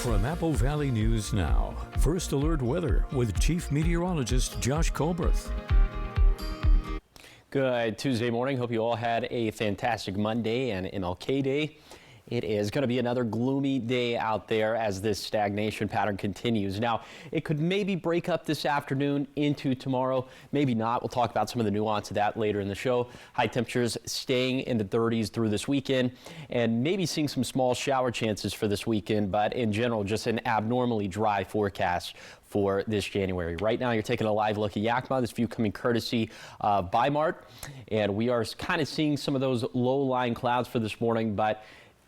From Apple Valley News Now, First Alert Weather with Chief Meteorologist Josh Colbreth. Good Tuesday morning. Hope you all had a fantastic Monday and MLK Day. It is going to be another gloomy day out there as this stagnation pattern continues. Now, it could maybe break up this afternoon into tomorrow, maybe not. We'll talk about some of the nuance of that later in the show. High temperatures staying in the 30s through this weekend and maybe seeing some small shower chances for this weekend, but in general, just an abnormally dry forecast for this January. Right now, you're taking a live look at Yakima. This view coming courtesy of Bimart, and we are kind of seeing some of those low-lying clouds for this morning, but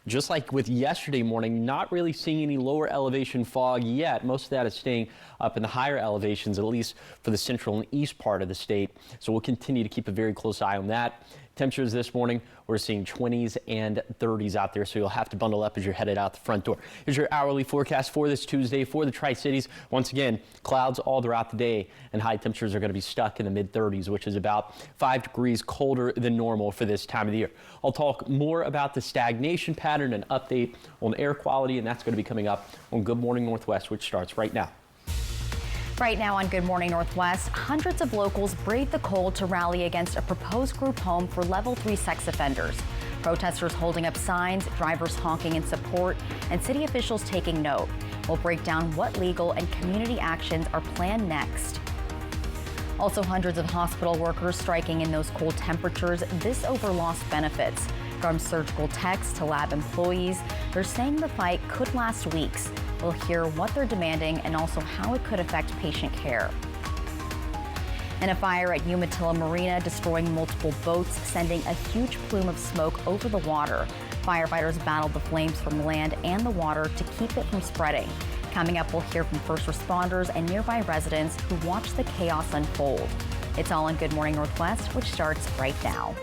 just like with yesterday morning, not really seeing any lower elevation fog yet. Most of that is staying up in the higher elevations, at least for the central and east part of the state. So we'll continue to keep a very close eye on that. Temperatures this morning, we're seeing 20s and 30s out there, so you'll have to bundle up as you're headed out the front door. Here's your hourly forecast for this Tuesday for the Tri-Cities. Once again, clouds all throughout the day, and high temperatures are going to be stuck in the mid-30s, which is about 5 degrees colder than normal for this time of the year. I'll talk more about the stagnation pattern and update on air quality, and that's going to be coming up on Good Morning Northwest, which starts right now. Right now on Good Morning Northwest, hundreds of locals braved the cold to rally against a proposed group home for level 3 sex offenders. Protesters holding up signs, drivers honking in support, and city officials taking note. We'll break down what legal and community actions are planned next. Also, hundreds of hospital workers striking in those cold temperatures, this over lost benefits. From surgical techs to lab employees, they're saying the fight could last weeks. We'll hear what they're demanding and also how it could affect patient care. And a fire at Umatilla Marina destroying multiple boats, sending a huge plume of smoke over the water. Firefighters battled the flames from land and the water to keep it from spreading. Coming up, we'll hear from first responders and nearby residents who watched the chaos unfold. It's all on Good Morning Northwest, which starts right now.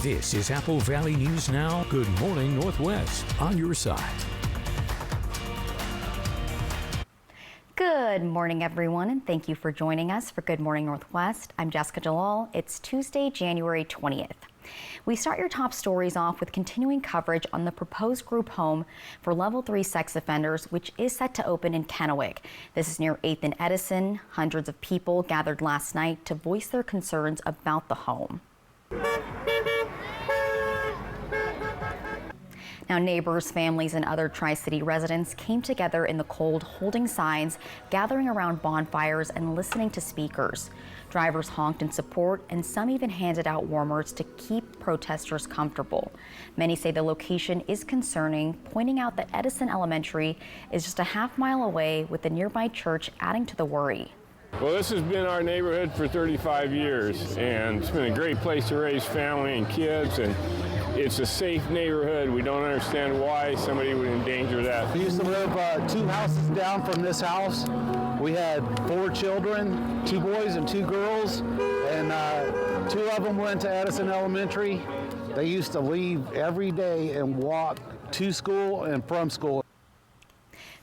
This is Apple Valley News Now. Good Morning Northwest on your side. Good morning, everyone, and thank you for joining us for Good Morning Northwest. I'm Jessica Jalal. It's Tuesday, January 20th. We start your top stories off with continuing coverage on the proposed group home for level 3 sex offenders, which is set to open in Kennewick. This is near 8th and Edison. Hundreds of people gathered last night to voice their concerns about the home. Now, neighbors, families, and other Tri-City residents came together in the cold, holding signs, gathering around bonfires, and listening to speakers. Drivers honked in support, and some even handed out warmers to keep protesters comfortable. Many say the location is concerning, pointing out that Edison Elementary is just a half-mile away, with the nearby church adding to the worry. Well, this has been our neighborhood for 35 years, and it's been a great place to raise family and kids, and it's a safe neighborhood. We don't understand why somebody would endanger that. We used to live 2 houses down from this house. We had 4 children, 2 boys and 2 girls, and 2 of them went to Edison Elementary. They used to leave every day and walk to school and from school.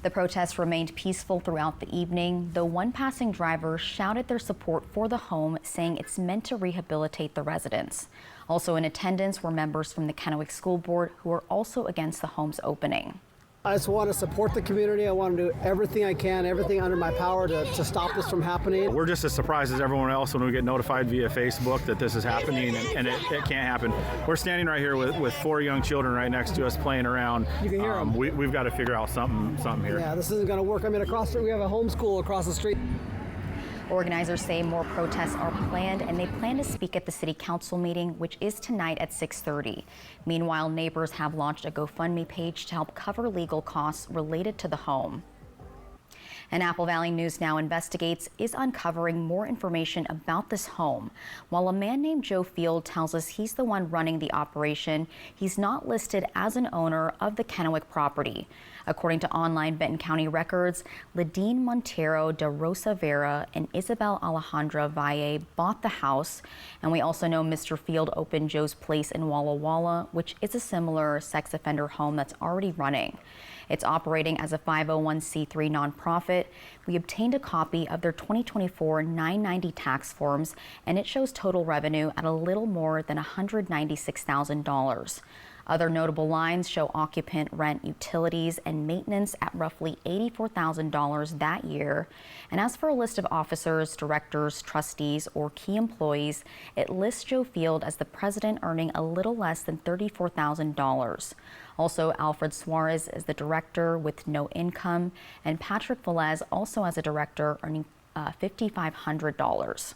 The protests remained peaceful throughout the evening, though one passing driver shouted their support for the home, saying it's meant to rehabilitate the residents. Also in attendance were members from the Kennewick School Board who are also against the home's opening. I just want to support the community. I want to do everything I can, everything under my power to stop this from happening. We're just as surprised as everyone else when we get notified via Facebook that this is happening, and it can't happen. We're standing right here with 4 young children right next to us playing around. You can hear them. We've got to figure out something here. Yeah, this isn't going to work. I mean, across the street, we have a homeschool across the street. Organizers say more protests are planned, and they plan to speak at the city council meeting, which is tonight at 6:30. Meanwhile, neighbors have launched a GoFundMe page to help cover legal costs related to the home. And Apple Valley News Now Investigates is uncovering more information about this home. While a man named Joe Field tells us he's the one running the operation, he's not listed as an owner of the Kennewick property. According to online Benton County records, Ladine Montero de Rosa Vera and Isabel Alejandra Valle bought the house. And we also know Mr. Field opened Joe's Place in Walla Walla, which is a similar sex offender home that's already running. It's operating as a 501c3 nonprofit. We obtained a copy of their 2024 990 tax forms, and it shows total revenue at a little more than $196,000. Other notable lines show occupant rent, utilities, and maintenance at roughly $84,000 that year. And as for a list of officers, directors, trustees, or key employees, it lists Joe Field as the president, earning a little less than $34,000. Also, Alfred Suarez is the director with no income, and Patrick Velez also as a director, earning $5,500.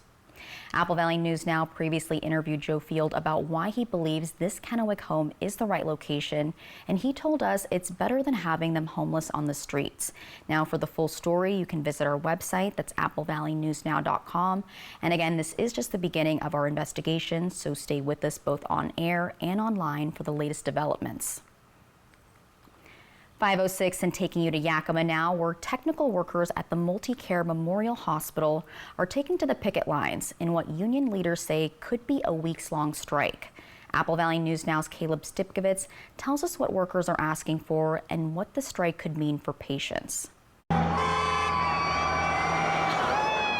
Apple Valley News Now previously interviewed Joe Field about why he believes this Kennewick home is the right location, and he told us it's better than having them homeless on the streets. Now, for the full story, you can visit our website. That's applevalleynewsnow.com. And again, this is just the beginning of our investigation, so stay with us both on air and online for the latest developments. 5:06 and taking you to Yakima now, where technical workers at the MultiCare Memorial Hospital are taking to the picket lines in what union leaders say could be a weeks-long strike. Apple Valley News Now's Caleb Stipkovitz tells us what workers are asking for and what the strike could mean for patients.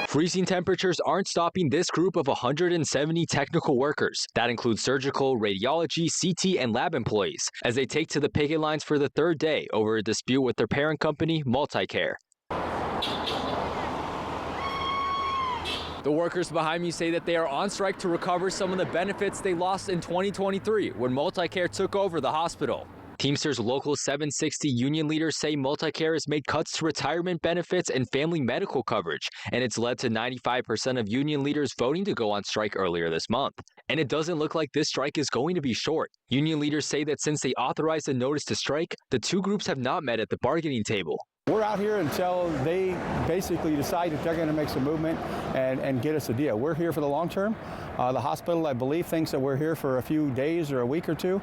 Freezing temperatures aren't stopping this group of 170 technical workers. That includes surgical, radiology, CT, and lab employees, as they take to the picket lines for the third day over a dispute with their parent company, MultiCare. The workers behind me say that they are on strike to recover some of the benefits they lost in 2023 when MultiCare took over the hospital. Teamsters Local 760 union leaders say MultiCare has made cuts to retirement benefits and family medical coverage, and it's led to 95% of union leaders voting to go on strike earlier this month. And it doesn't look like this strike is going to be short. Union leaders say that since they authorized a notice to strike, the two groups have not met at the bargaining table. We're out here until they basically decide that they're going to make some movement and get us a deal. We're here for the long term. The hospital, I believe, thinks that we're here for a few days or a week or two.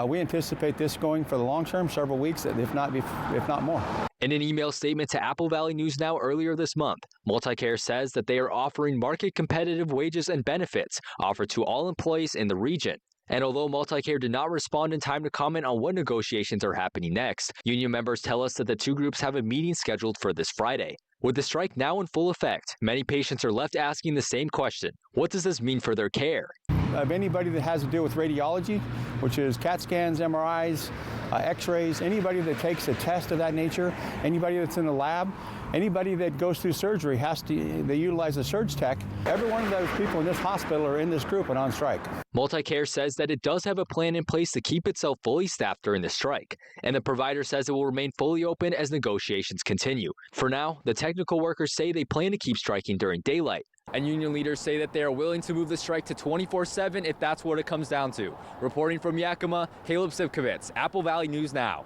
We anticipate this going for the long term, several weeks, if not more. In an email statement to Apple Valley News Now earlier this month, MultiCare says that they are offering market competitive wages and benefits offered to all employees in the region. And although MultiCare did not respond in time to comment on what negotiations are happening next, union members tell us that the two groups have a meeting scheduled for this Friday. With the strike now in full effect, many patients are left asking the same question: what does this mean for their care? Of anybody that has to do with radiology, which is CAT scans, MRIs, X-rays, anybody that takes a test of that nature, anybody that's in the lab, anybody that goes through surgery they utilize a surge tech. Every one of those people in this hospital are in this group and on strike. MultiCare says that it does have a plan in place to keep itself fully staffed during the strike, and the provider says it will remain fully open as negotiations continue. For now, the technical workers say they plan to keep striking during daylight. And union leaders say that they are willing to move the strike to 24/7 if that's what it comes down to. Reporting from Yakima, Caleb Stipkovitz, Apple Valley News Now.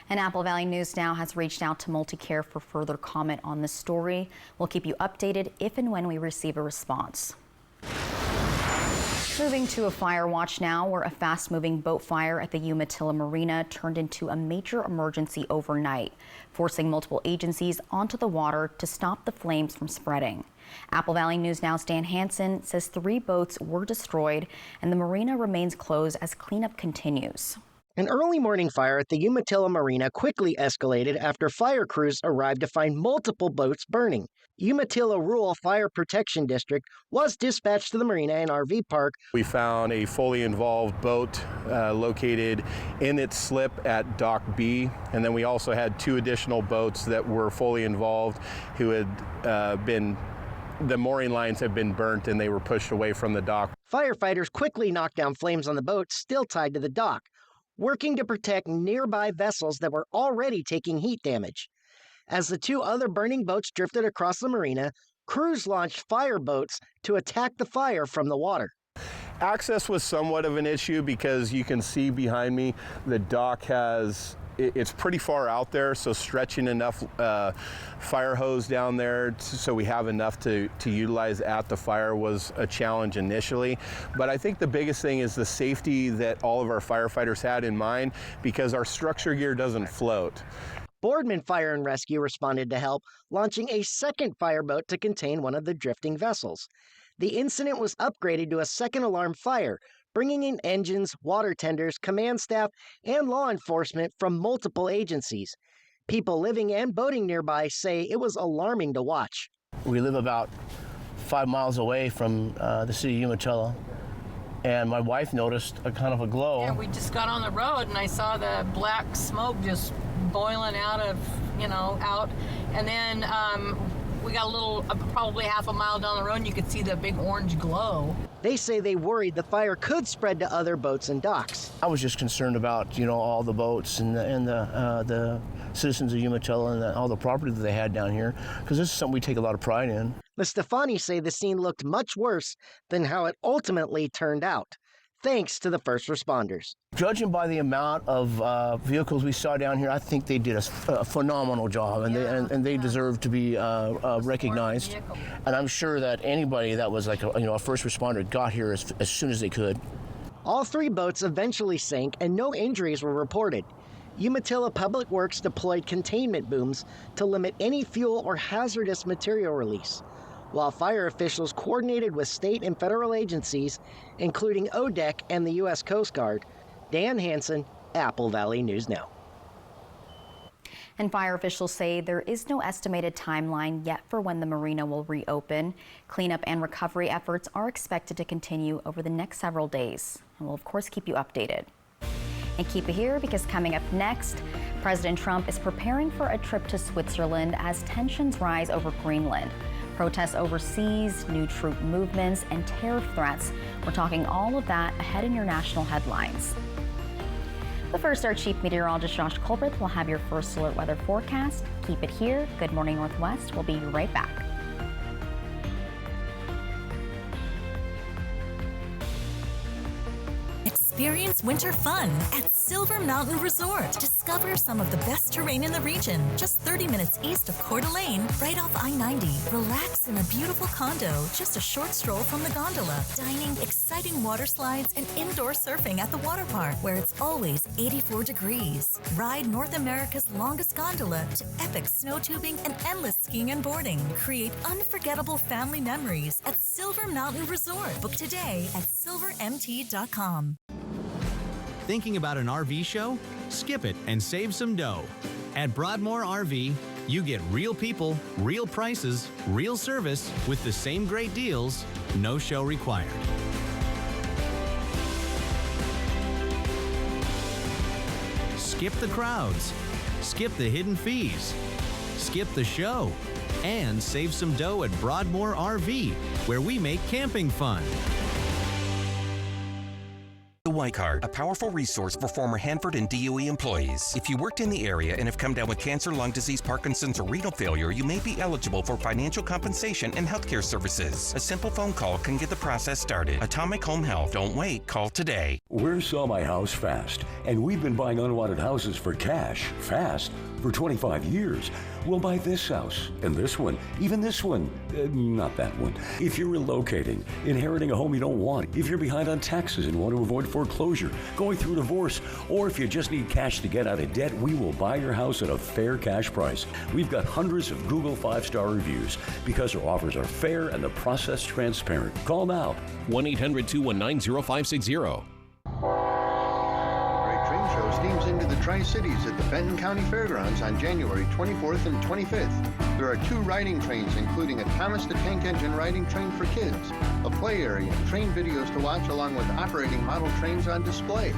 And Apple Valley News Now has reached out to MultiCare for further comment on this story. We'll keep you updated if and when we receive a response. Moving to a fire watch now, where a fast-moving boat fire at the Umatilla Marina turned into a major emergency overnight, forcing multiple agencies onto the water to stop the flames from spreading. Apple Valley News Now's Dan Hansen says 3 boats were destroyed and the marina remains closed as cleanup continues. An early morning fire at the Umatilla Marina quickly escalated after fire crews arrived to find multiple boats burning. Umatilla Rural Fire Protection District was dispatched to the marina and RV park. We found a fully involved boat located in its slip at Dock B, and then we also had 2 additional boats that were fully involved who had the mooring lines had been burnt and they were pushed away from the dock. Firefighters quickly knocked down flames on the boats still tied to the dock, working to protect nearby vessels that were already taking heat damage. As the 2 other burning boats drifted across the marina, crews launched fire boats to attack the fire from the water. Access was somewhat of an issue because you can see behind me the dock it's pretty far out there, so stretching enough fire hose down there so we have enough to utilize at the fire was a challenge initially. But I think the biggest thing is the safety that all of our firefighters had in mind, because our structure gear doesn't float. Boardman Fire and Rescue responded to help, launching a second fireboat to contain one of the drifting vessels. The incident was upgraded to a second alarm fire, bringing in engines, water tenders, command staff, and law enforcement from multiple agencies. People living and boating nearby say it was alarming to watch. We live about 5 miles away from the city of Umatilla, and my wife noticed a kind of a glow. Yeah, we just got on the road and I saw the black smoke just boiling out, and then we got a little, probably half a mile down the road, and you could see the big orange glow. They say they worried the fire could spread to other boats and docks. I was just concerned about, all the boats and the citizens of Umatilla and all the property that they had down here, because this is something we take a lot of pride in. The Stefani say the scene looked much worse than how it ultimately turned out, thanks to the first responders. Judging by the amount of vehicles we saw down here, I think they did a phenomenal job, and they deserve to be recognized. And I'm sure that anybody that was like a first responder got here as soon as they could. All 3 boats eventually sank and no injuries were reported. Umatilla Public Works deployed containment booms to limit any fuel or hazardous material release, while fire officials coordinated with state and federal agencies, including ODEC and the U.S. Coast Guard. Dan Hansen, Apple Valley News Now. And fire officials say there is no estimated timeline yet for when the marina will reopen. Cleanup and recovery efforts are expected to continue over the next several days. And we'll, of course, keep you updated. And keep it here, because coming up next, President Trump is preparing for a trip to Switzerland as tensions rise over Greenland. Protests overseas, new troop movements, and tariff threats. We're talking all of that ahead in your national headlines. But first, our Chief Meteorologist Josh Colbert will have your first alert weather forecast. Keep it here. Good Morning Northwest. We'll be right back. Experience winter fun at Silver Mountain Resort. Discover some of the best terrain in the region, just 30 minutes east of Coeur d'Alene, right off I-90. Relax in a beautiful condo, just a short stroll from the gondola. Dining, exciting water slides, and indoor surfing at the water park, where it's always 84 degrees. Ride North America's longest gondola to epic snow tubing and endless skiing and boarding. Create unforgettable family memories at Silver Mountain Resort. Book today at silvermt.com. Thinking about an RV show? Skip it and save some dough. At Broadmoor RV, you get real people, real prices, real service with the same great deals, no show required. Skip the crowds, skip the hidden fees, skip the show, and save some dough at Broadmoor RV, where we make camping fun. The White Card, a powerful resource for former Hanford and DOE employees. If you worked in the area and have come down with cancer, lung disease, Parkinson's, or renal failure, you may be eligible for financial compensation and healthcare services. A simple phone call can get the process started. Atomic Home Health. Don't wait. Call today. We're Sell My House Fast, and we've been buying unwanted houses for cash, fast, for 25 years. We'll buy this house, and this one, even this one, not that one. If you're relocating, inheriting a home you don't want, if you're behind on taxes and want to avoid foreclosure, going through divorce, or if you just need cash to get out of debt, we will buy your house at a fair cash price. We've got hundreds of Google 5-star reviews because our offers are fair and the process transparent. Call now. 1-800-219-0560. Show steams into the Tri-Cities at the Benton County Fairgrounds on January 24th and 25th. There are 2 riding trains, including a Thomas the Tank Engine riding train for kids, a play area, train videos to watch along with operating model trains on display.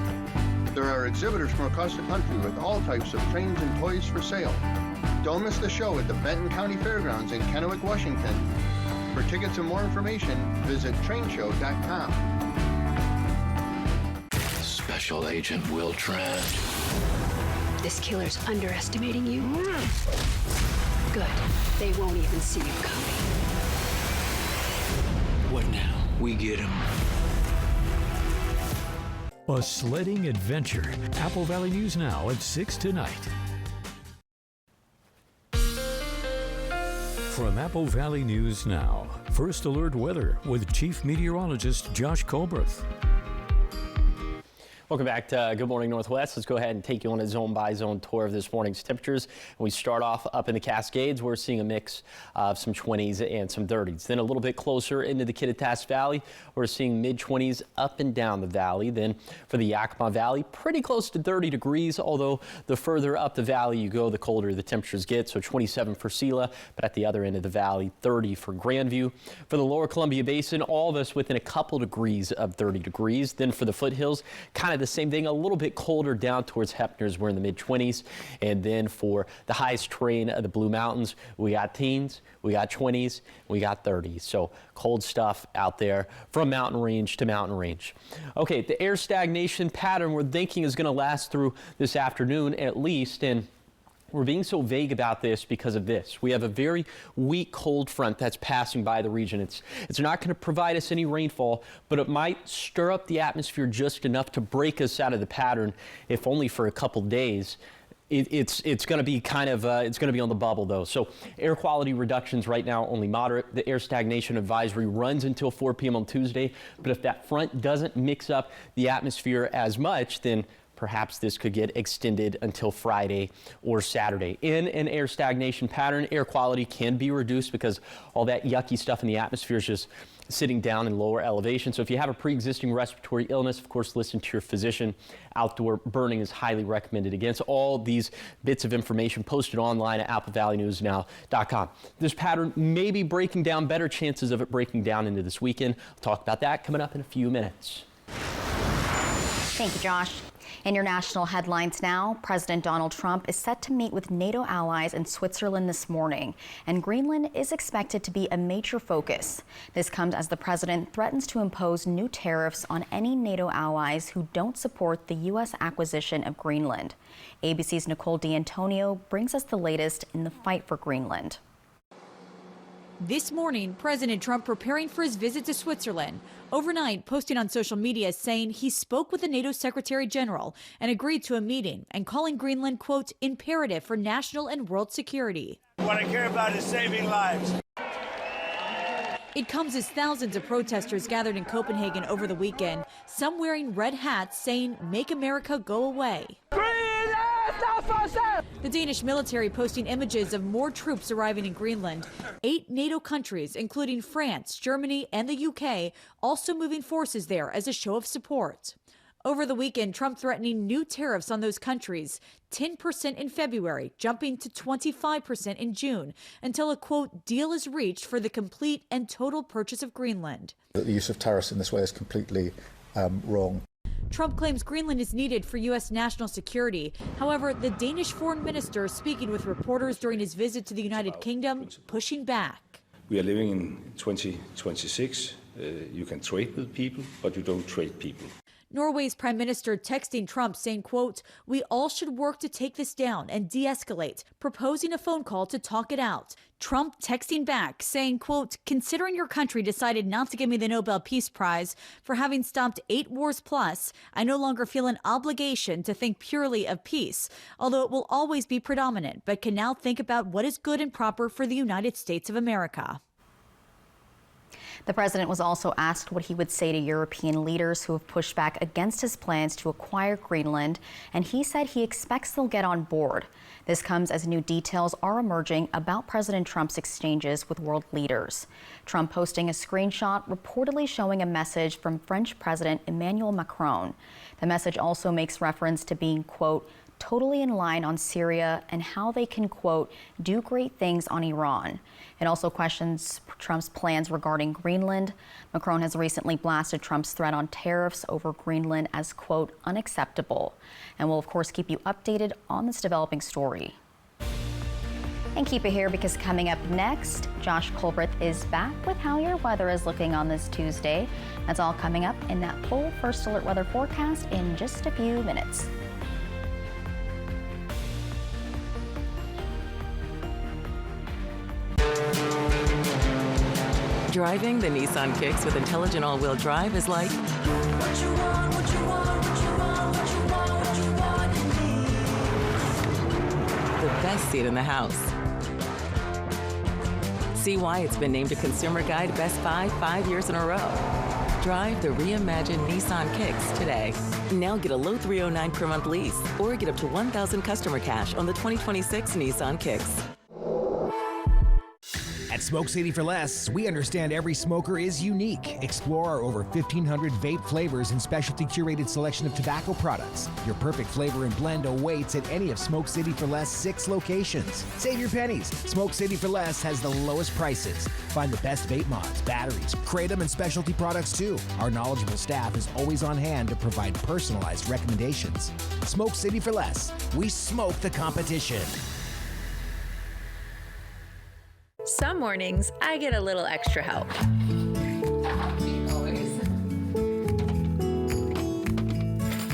There are exhibitors from across the country with all types of trains and toys for sale. Don't miss the show at the Benton County Fairgrounds in Kennewick, Washington. For tickets and more information, visit trainshow.com. Special Agent Will Trent. This killer's underestimating you? Good. They won't even see you coming. What now? We get him. A sledding adventure. Apple Valley News Now at 6 tonight. From Apple Valley News Now, First Alert Weather with Chief Meteorologist Josh Colbert. Welcome back to Good Morning Northwest. Let's go ahead and take you on a zone-by-zone tour of this morning's temperatures. We start off up in the Cascades. We're seeing a mix of some 20s and some 30s. Then a little bit closer into the Kittitas Valley, we're seeing mid-20s up and down the valley. Then for the Yakima Valley, pretty close to 30 degrees, although the further up the valley you go, the colder the temperatures get. So 27 for Sela, but at the other end of the valley, 30 for Grandview. For the lower Columbia Basin, all of us within a couple degrees of 30 degrees. Then for the foothills, kind of the same thing, a little bit colder down towards Heppner's. We're in the mid-20s. And then for the highest terrain of the Blue Mountains, we got teens, we got 20s, we got 30s. So cold stuff out there from mountain range to mountain range. Okay, the air stagnation pattern we're thinking is going to last through this afternoon at least. And we're being so vague about this because of this. We have a very weak cold front that's passing by the region. It's not going to provide us any rainfall, but it might stir up the atmosphere just enough to break us out of the pattern, if only for a couple days. It's going to be kind of it's going to be on the bubble though. So air quality reductions right now only moderate. The air stagnation advisory runs until 4 p.m. on Tuesday. But if that front doesn't mix up the atmosphere as much, then perhaps this could get extended until Friday or Saturday. In an air stagnation pattern, air quality can be reduced because all that yucky stuff in the atmosphere is just sitting down in lower elevation. So if you have a pre-existing respiratory illness, of course, listen to your physician. Outdoor burning is highly recommended against. All these bits of information posted online at AppleValleyNewsNow.com. This pattern may be breaking down, better chances of it breaking down into this weekend. We'll talk about that coming up in a few minutes. Thank you, Josh. In your national headlines now, President Donald Trump is set to meet with NATO allies in Switzerland this morning, and Greenland is expected to be a major focus. This comes as the president threatens to impose new tariffs on any NATO allies who don't support the U.S. acquisition of Greenland. ABC's Nicole D'Antonio brings us the latest in the fight for Greenland. This morning, President Trump preparing for his visit to Switzerland. Overnight, posting on social media saying he spoke with the NATO Secretary General and agreed to a meeting and calling Greenland, quote, imperative for national and world security. What I care about is saving lives. It comes as thousands of protesters gathered in Copenhagen over the weekend, some wearing red hats saying, "Make America go away." The Danish military posting images of more troops arriving in Greenland. 8 NATO countries, including France, Germany, and the UK, also moving forces there as a show of support. Over the weekend, Trump threatening new tariffs on those countries, 10% in February, jumping to 25% in June, until a, quote, deal is reached for the complete and total purchase of Greenland. The use of tariffs in this way is completely wrong. Trump claims Greenland is needed for U.S. national security. However, the Danish foreign minister, speaking with reporters during his visit to the United Kingdom, pushing back. We are living in 2026. You can trade with people, but you don't trade people. Norway's prime minister texting Trump saying, quote, "We all should work to take this down and de-escalate," proposing a phone call to talk it out. Trump texting back saying, quote, "Considering your country decided not to give me the Nobel Peace Prize for having stopped 8 wars plus, I no longer feel an obligation to think purely of peace, although it will always be predominant, but can now think about what is good and proper for the United States of America." The president was also asked what he would say to European leaders who have pushed back against his plans to acquire Greenland, and he said he expects they'll get on board. This comes as new details are emerging about President Trump's exchanges with world leaders. Trump posting a screenshot reportedly showing a message from French President Emmanuel Macron. The message also makes reference to being, quote, totally in line on Syria and how they can, quote, do great things on Iran. It also questions Trump's plans regarding Greenland. Macron has recently blasted Trump's threat on tariffs over Greenland as, quote, unacceptable. And we'll, of course, keep you updated on this developing story. And keep it here because coming up next, Josh Colbreth is back with how your weather is looking on this Tuesday. That's all coming up in that full First Alert weather forecast in just a few minutes. Driving the Nissan Kicks with intelligent all-wheel drive is like the best seat in the house. See why it's been named a Consumer Guide Best Buy 5 years in a row. Drive the reimagined Nissan Kicks today. Now get a low $309 per month lease or get up to $1,000 customer cash on the 2026 Nissan Kicks. At Smoke City for Less, we understand every smoker is unique. Explore our over 1,500 vape flavors and specialty curated selection of tobacco products. Your perfect flavor and blend awaits at any of Smoke City for Less 6 locations. Save your pennies. Smoke City for Less has the lowest prices. Find the best vape mods, batteries, kratom, and specialty products too. Our knowledgeable staff is always on hand to provide personalized recommendations. Smoke City for Less. We smoke the competition. Some mornings, I get a little extra help.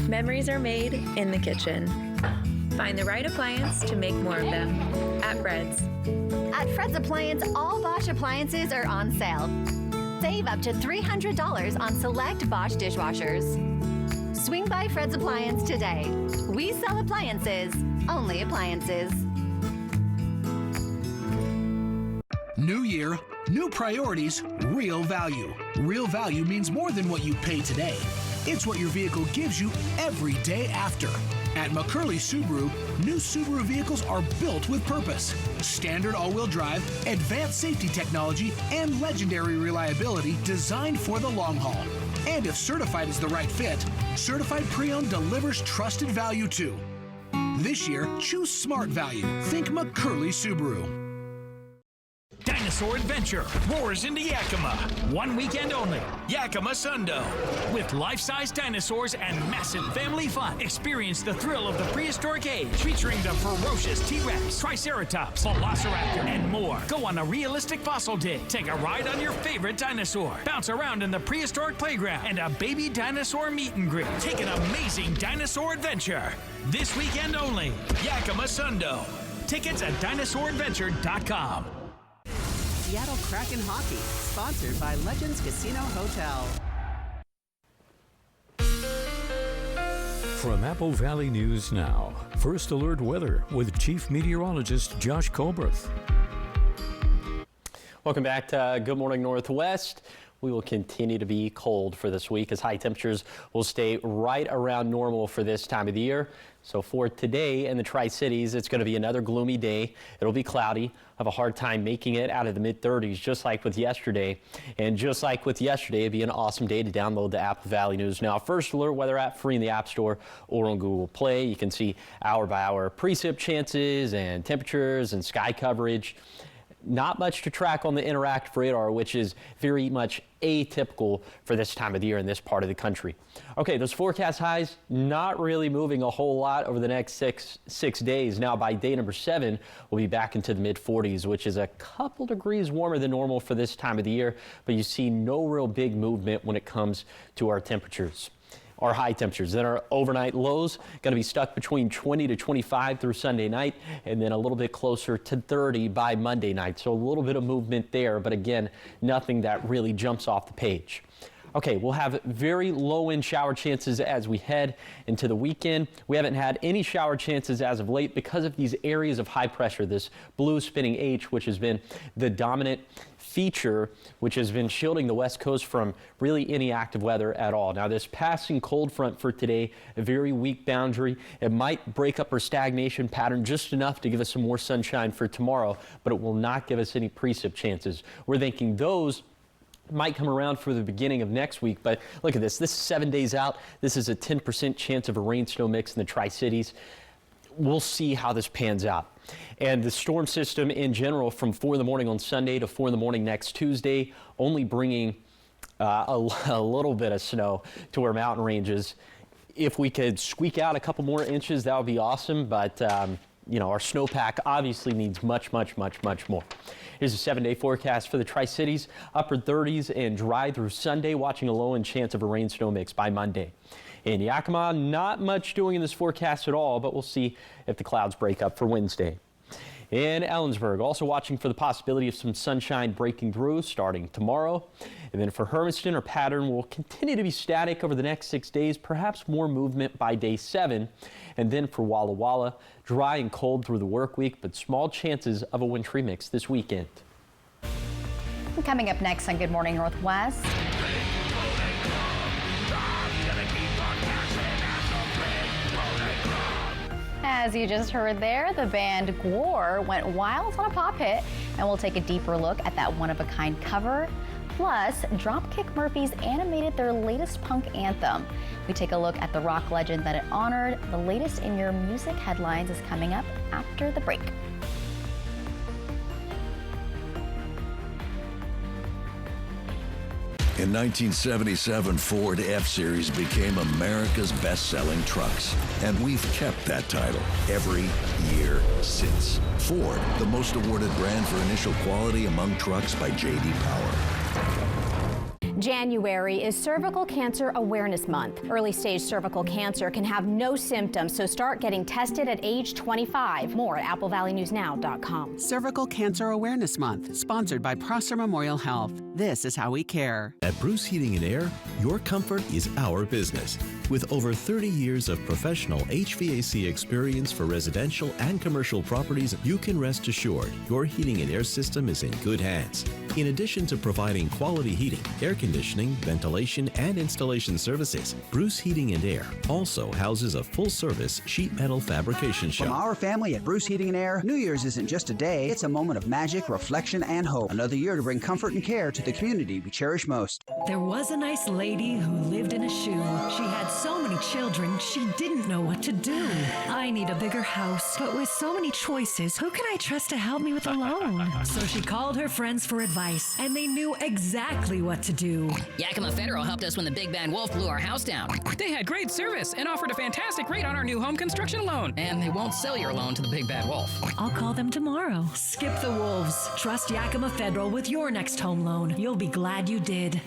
Memories are made in the kitchen. Find the right appliance to make more of them at Fred's. At Fred's Appliance, all Bosch appliances are on sale. Save up to $300 on select Bosch dishwashers. Swing by Fred's Appliance today. We sell appliances, only appliances. New year, new priorities, real value. Real value means more than what you pay today. It's what your vehicle gives you every day after. At McCurley Subaru, new Subaru vehicles are built with purpose. Standard all-wheel drive, advanced safety technology, and legendary reliability designed for the long haul. And if certified is the right fit, Certified Pre-Owned delivers trusted value too. This year, choose smart value. Think McCurley Subaru. Dinosaur Adventure roars into Yakima. One weekend only. Yakima Sundo. With life-size dinosaurs and massive family fun. Experience the thrill of the prehistoric age, featuring the ferocious T-Rex, Triceratops, Velociraptor, and more. Go on a realistic fossil dig. Take a ride on your favorite dinosaur. Bounce around in the prehistoric playground and a baby dinosaur meet and greet. Take an amazing dinosaur adventure. This weekend only. Yakima Sundo. Tickets at DinosaurAdventure.com. Seattle Kraken Hockey, sponsored by Legends Casino Hotel. From Apple Valley News Now, First Alert Weather with Chief Meteorologist Josh Colbreth. Welcome back to Good Morning Northwest. We will continue to be cold for this week as high temperatures will stay right around normal for this time of the year. So for today in the Tri-Cities, it's going to be another gloomy day. It'll be cloudy. Have a hard time making it out of the mid-30s, just like with yesterday. And just like with yesterday, it'd be an awesome day to download the Apple Valley News Now First Alert Weather app free in the App Store or on Google Play. You can see hour-by-hour precip chances and temperatures and sky coverage. Not much to track on the interactive radar, which is very much atypical for this time of the year in this part of the country. Okay, those forecast highs not really moving a whole lot over the next six days. Now by day number 7, we'll be back into the mid-40s, which is a couple degrees warmer than normal for this time of the year, but you see no real big movement when it comes to our temperatures. Our high temperatures. Then our overnight lows going to be stuck between 20 to 25 through Sunday night, and then a little bit closer to 30 by Monday night. So a little bit of movement there, but again, nothing that really jumps off the page. Okay, we'll have very low-end shower chances as we head into the weekend. We haven't had any shower chances as of late because of these areas of high pressure, this blue spinning H, which has been the dominant feature, which has been shielding the West Coast from really any active weather at all. Now, this passing cold front for today, a very weak boundary. It might break up our stagnation pattern just enough to give us some more sunshine for tomorrow, but it will not give us any precip chances. We're thinking those might come around for the beginning of next week, but look at this. This is 7 days out. This is a 10% chance of a rain-snow mix in the Tri-Cities. We'll see how this pans out. And the storm system in general from 4 in the morning on Sunday to 4 in the morning next Tuesday, only bringing a little bit of snow to our mountain ranges. If we could squeak out a couple more inches, that would be awesome. But, you know, our snowpack obviously needs much, much, much, much more. Here's a 7-day forecast for the Tri-Cities. Upper 30s and dry through Sunday, watching a low-end chance of a rain-snow mix by Monday. In Yakima, not much doing in this forecast at all, but we'll see if the clouds break up for Wednesday. In Ellensburg, also watching for the possibility of some sunshine breaking through starting tomorrow. And then for Hermiston, our pattern will continue to be static over the next 6 days, perhaps more movement by day 7. And then for Walla Walla, dry and cold through the work week, but small chances of a wintry mix this weekend. Coming up next on Good Morning Northwest. As you just heard there, the band Gwar went wild on a pop hit, and we'll take a deeper look at that one-of-a-kind cover. Plus, Dropkick Murphys animated their latest punk anthem. We take a look at the rock legend that it honored. The latest in your music headlines is coming up after the break. In 1977, Ford F-Series became America's best-selling trucks, and we've kept that title every year since. Ford, the most awarded brand for initial quality among trucks by J.D. Power. January is Cervical Cancer Awareness Month. Early-stage cervical cancer can have no symptoms, so start getting tested at age 25. More at AppleValleyNewsNow.com. Cervical Cancer Awareness Month, sponsored by Prosser Memorial Health. This is how we care. At Bruce Heating and Air, your comfort is our business. With over 30 years of professional HVAC experience for residential and commercial properties, you can rest assured your heating and air system is in good hands. In addition to providing quality heating, air conditioning, ventilation, and installation services, Bruce Heating and Air also houses a full-service sheet metal fabrication shop. From our family at Bruce Heating and Air, New Year's isn't just a day, it's a moment of magic, reflection, and hope. Another year to bring comfort and care to the community we cherish most. There was a nice lady who lived in a shoe. She had so many children, she didn't know what to do. I need a bigger house, but with so many choices, who can I trust to help me with a loan? So she called her friends for advice, and they knew exactly what to do. Yakima Federal helped us when the big bad wolf blew our house down. They had great service and offered a fantastic rate on our new home construction loan. And they won't sell your loan to the big bad wolf. I'll call them tomorrow. Skip the wolves. Trust Yakima Federal with your next home loan. You'll be glad you did.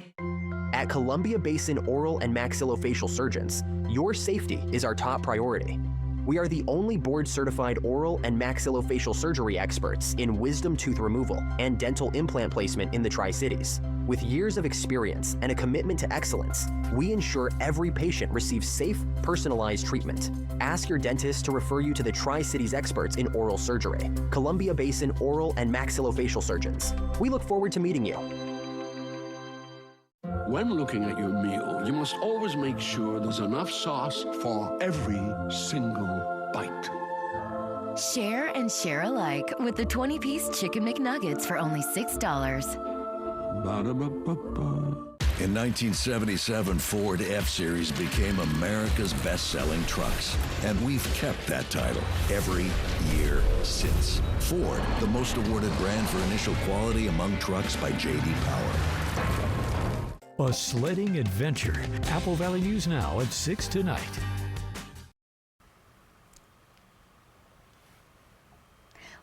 At Columbia Basin Oral and Maxillofacial Surgeons, your safety is our top priority. We are the only board-certified oral and maxillofacial surgery experts in wisdom tooth removal and dental implant placement in the Tri-Cities. With years of experience and a commitment to excellence, we ensure every patient receives safe, personalized treatment. Ask your dentist to refer you to the Tri-Cities experts in oral surgery, Columbia Basin Oral and Maxillofacial Surgeons. We look forward to meeting you. When looking at your meal, you must always make sure there's enough sauce for every single bite. Share and share alike with the 20-piece Chicken McNuggets for only $6. Ba-da-ba-ba-ba. In 1977, Ford F-Series became America's best-selling trucks, and we've kept that title every year since. Ford, the most awarded brand for initial quality among trucks by J.D. Power. A sledding adventure. Apple Valley News Now at 6 tonight.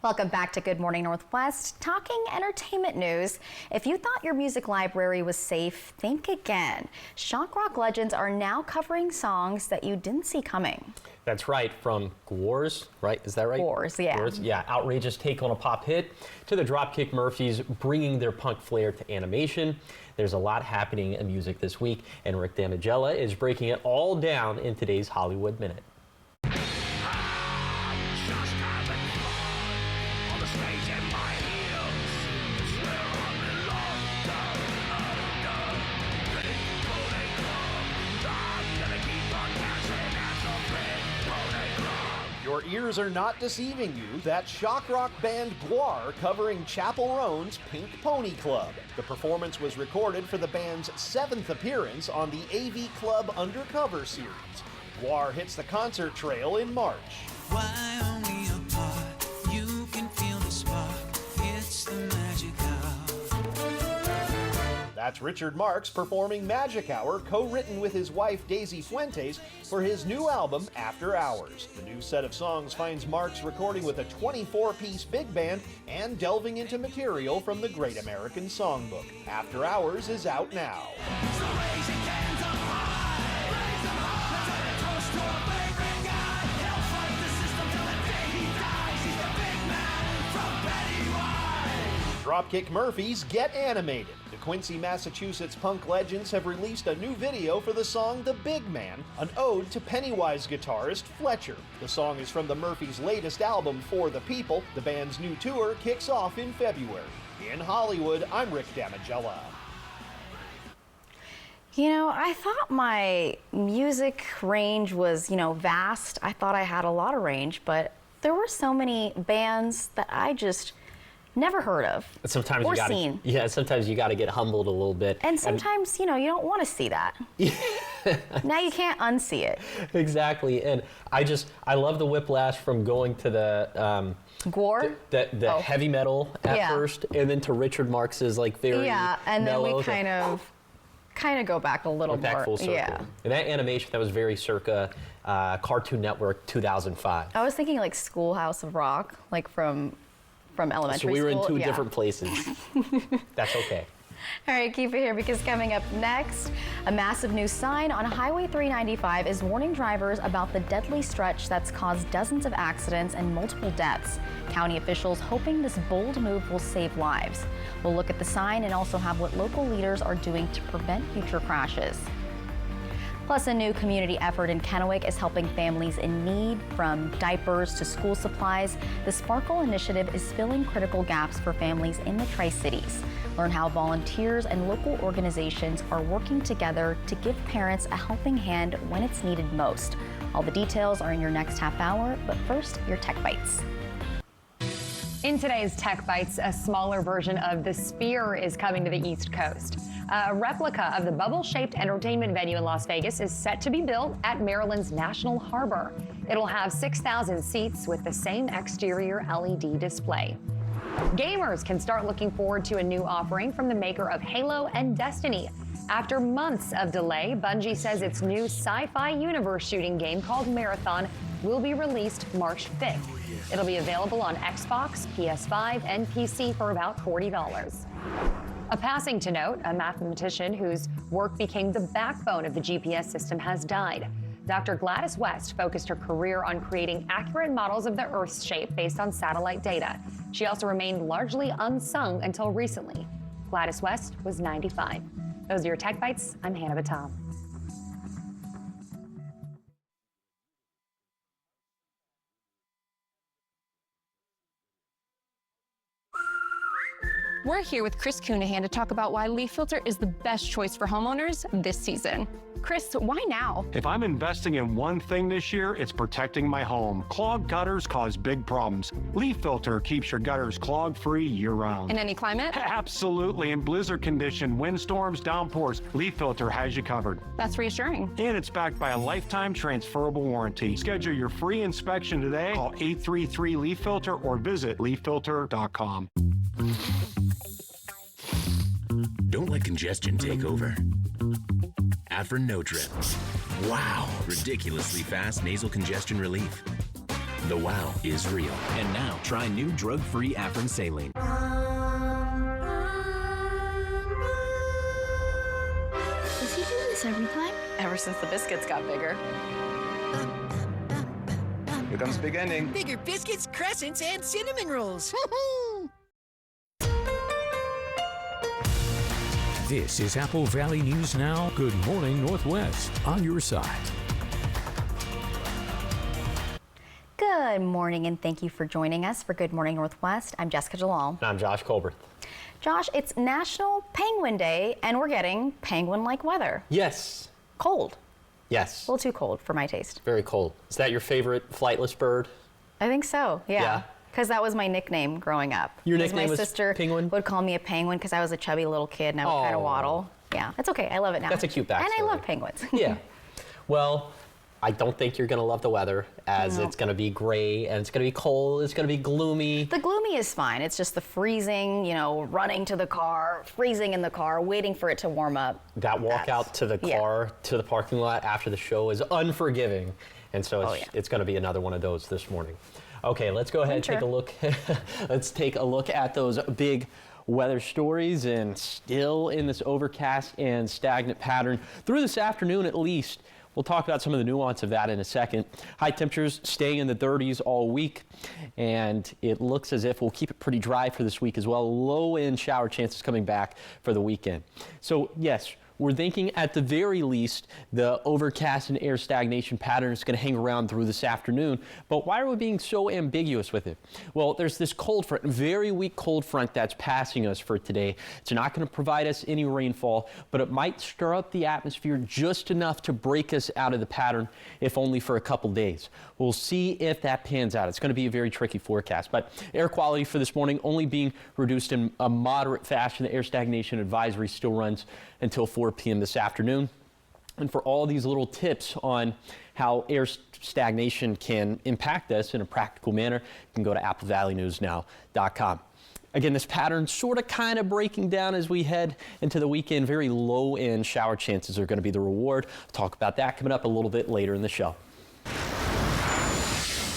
Welcome back to Good Morning Northwest. Talking entertainment news. If you thought your music library was safe, think again. Shock rock legends are now covering songs that you didn't see coming. That's right, from Gwars, right? Is that right? Gwars, yeah. Gwars, yeah, outrageous take on a pop hit, to the Dropkick Murphys bringing their punk flair to animation. There's a lot happening in music this week, and Rick Damigella is breaking it all down in today's Hollywood Minute. Your ears are not deceiving you. That shock rock band Gwar covering Chappell Roan's Pink Pony Club. The performance was recorded for the band's 7th appearance on the AV Club Undercover series. Gwar hits the concert trail in March. Why only apart? You can feel the spark. It's the magic hour. That's Richard Marx performing Magic Hour, co-written with his wife Daisy Fuentes for his new album, After Hours. The new set of songs finds Marx recording with a 24-piece big band and delving into material from the Great American Songbook. After Hours is out now. Dropkick Murphys get animated. The Quincy, Massachusetts punk legends have released a new video for the song The Big Man, an ode to Pennywise guitarist Fletcher. The song is from the Murphys' latest album, For the People. The band's new tour kicks off in February. In Hollywood, I'm Rick Damigella. You know, I thought my music range was, vast. I thought I had a lot of range, but there were so many bands that I just never heard of Sometimes or you gotta, seen. Yeah, sometimes you got to get humbled a little bit. And sometimes, you don't want to see that. Now you can't unsee it. Exactly, and I love the whiplash from going to the Gore? The heavy metal at first, and then to Richard Marx's like very and then mellow. we kind of go back a little more. Full circle. Yeah. And that animation, that was very circa Cartoon Network 2005. I was thinking like Schoolhouse of Rock, like from elementary school. So we were in two different places. That's okay. All right, keep it here because coming up next, a massive new sign on Highway 395 is warning drivers about the deadly stretch that's caused dozens of accidents and multiple deaths. County officials hoping this bold move will save lives. We'll look at the sign and also have what local leaders are doing to prevent future crashes. Plus, a new community effort in Kennewick is helping families in need, from diapers to school supplies. The Sparkle Initiative is filling critical gaps for families in the Tri-Cities. Learn how volunteers and local organizations are working together to give parents a helping hand when it's needed most. All the details are in your next half hour, but first, your Tech Bites. In today's Tech Bites, a smaller version of the Sphere is coming to the East Coast. A replica of the bubble-shaped entertainment venue in Las Vegas is set to be built at Maryland's National Harbor. It'll have 6,000 seats with the same exterior LED display. Gamers can start looking forward to a new offering from the maker of Halo and Destiny. After months of delay, Bungie says its new sci-fi universe shooting game called Marathon will be released March 5th. It'll be available on Xbox, PS5, and PC for about $40. A passing to note, a mathematician whose work became the backbone of the GPS system has died. Dr. Gladys West focused her career on creating accurate models of the Earth's shape based on satellite data. She also remained largely unsung until recently. Gladys West was 95. Those are your Tech Bites. I'm Hannah Batal. We're here with Chris Cunahan to talk about why Leaf Filter is the best choice for homeowners this season. Chris, why now? If I'm investing in one thing this year, it's protecting my home. Clogged gutters cause big problems. Leaf Filter keeps your gutters clog-free year-round. In any climate? Absolutely. In blizzard condition, windstorms, downpours, Leaf Filter has you covered. That's reassuring. And it's backed by a lifetime transferable warranty. Schedule your free inspection today. Call 833-LEAF-FILTER or visit leaffilter.com. Don't let congestion take over. Afrin-No-Trip. Wow, ridiculously fast nasal congestion relief. The wow is real. And now try new drug-free Afrin Saline. Does he do this every time? Ever since the biscuits got bigger. Here comes the big ending. Bigger biscuits, crescents, and cinnamon rolls. This is Apple Valley News Now. Good morning, Northwest. On your side. Good morning, and thank you for joining us for Good Morning Northwest. I'm Jessica Jalal. And I'm Josh Colbert. Josh, it's National Penguin Day, and we're getting penguin-like weather. Yes. Cold. Yes. A little too cold for my taste. Very cold. Is that your favorite flightless bird? I think so, yeah. Because that was my nickname growing up. Your nickname was my sister Penguin? would call me a penguin because I was a chubby little kid and I would kind of waddle. Yeah, it's okay. I love it now. That's a cute backstory. And I love penguins. Yeah. Well, I don't think you're going to love the weather, as it's going to be gray and it's going to be cold. It's going to be gloomy. The gloomy is fine. It's just the freezing, running to the car, freezing in the car, waiting for it to warm up. That walk out to the car, to the parking lot after the show is unforgiving. And so it's going to be another one of those this morning. Okay, let's go ahead and take a look. Let's take a look at those big weather stories, and still in this overcast and stagnant pattern through this afternoon at least. We'll talk about some of the nuance of that in a second. High temperatures staying in the 30s all week, and it looks as if we'll keep it pretty dry for this week as well. Low end shower chances coming back for the weekend. So yes, we're thinking at the very least the overcast and air stagnation pattern is going to hang around through this afternoon. But why are we being so ambiguous with it? Well, there's this cold front, very weak cold front that's passing us for today. It's not going to provide us any rainfall, but it might stir up the atmosphere just enough to break us out of the pattern, if only for a couple days. We'll see if that pans out. It's going to be a very tricky forecast, but air quality for this morning only being reduced in a moderate fashion. The air stagnation advisory still runs until 4 p.m. this afternoon. And for all these little tips on how air stagnation can impact us in a practical manner, you can go to AppleValleyNewsNow.com. Again, this pattern sort of kind of breaking down as we head into the weekend. Very low end shower chances are going to be the reward. We'll talk about that coming up a little bit later in the show.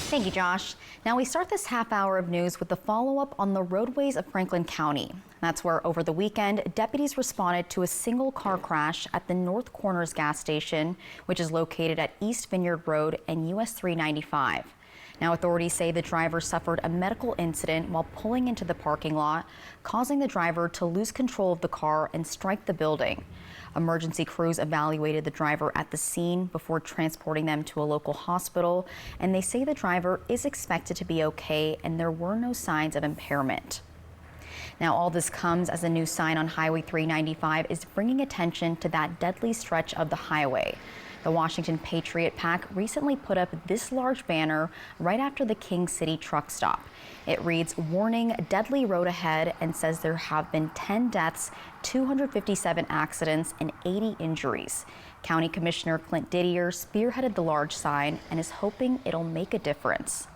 Thank you, Josh. Now we start this half hour of news with the follow-up on the roadways of Franklin County. That's where over the weekend, deputies responded to a single car crash at the North Corners gas station, which is located at East Vineyard Road and US 395. Now authorities say the driver suffered a medical incident while pulling into the parking lot, causing the driver to lose control of the car and strike the building. Emergency crews evaluated the driver at the scene before transporting them to a local hospital, and they say the driver is expected to be okay and there were no signs of impairment. Now, all this comes as a new sign on Highway 395 is bringing attention to that deadly stretch of the highway. The Washington Patriot PAC recently put up this large banner right after the King City truck stop. It reads, "Warning, deadly road ahead," and says there have been 10 deaths, 257 accidents, and 80 injuries. County Commissioner Clint Didier spearheaded the large sign and is hoping it'll make a difference.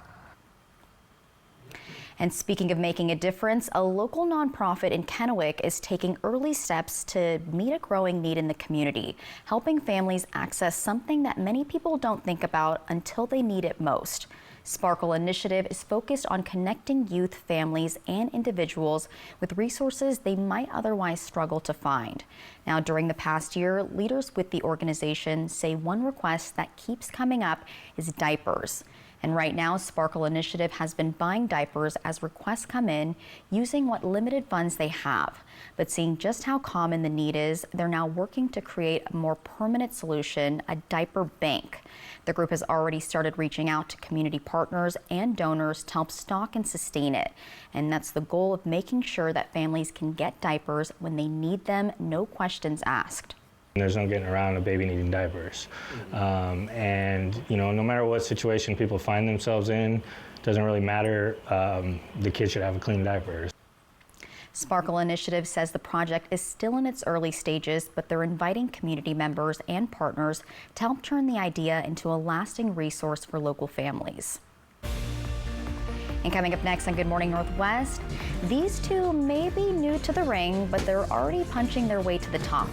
And speaking of making a difference, a local nonprofit in Kennewick is taking early steps to meet a growing need in the community, helping families access something that many people don't think about until they need it most. Sparkle Initiative is focused on connecting youth, families, and individuals with resources they might otherwise struggle to find. Now, during the past year, leaders with the organization say one request that keeps coming up is diapers. And right now, Sparkle Initiative has been buying diapers as requests come in using what limited funds they have. But seeing just how common the need is, they're now working to create a more permanent solution, a diaper bank. The group has already started reaching out to community partners and donors to help stock and sustain it. And that's the goal of making sure that families can get diapers when they need them, no questions asked. There's no getting around a baby needing diapers. And, you know, no matter what situation people find themselves in, doesn't really matter, the kid should have a clean diaper. Sparkle Initiative says the project is still in its early stages, but they're inviting community members and partners to help turn the idea into a lasting resource for local families. And coming up next on Good Morning Northwest, these two may be new to the ring, but they're already punching their way to the top.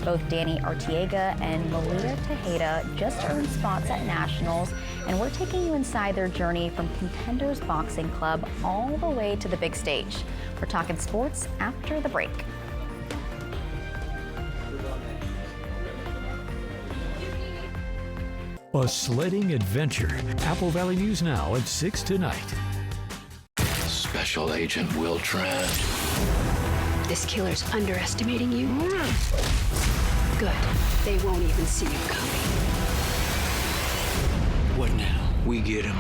Both Danny Artiega and Melita Tejeda just earned spots at Nationals, and we're taking you inside their journey from Contenders Boxing Club all the way to the big stage. We're talking sports after the break. A sledding adventure. Apple Valley News Now at 6 tonight. Special Agent Will Trent. This killer's underestimating you. Good. They won't even see you coming. What now? We get him.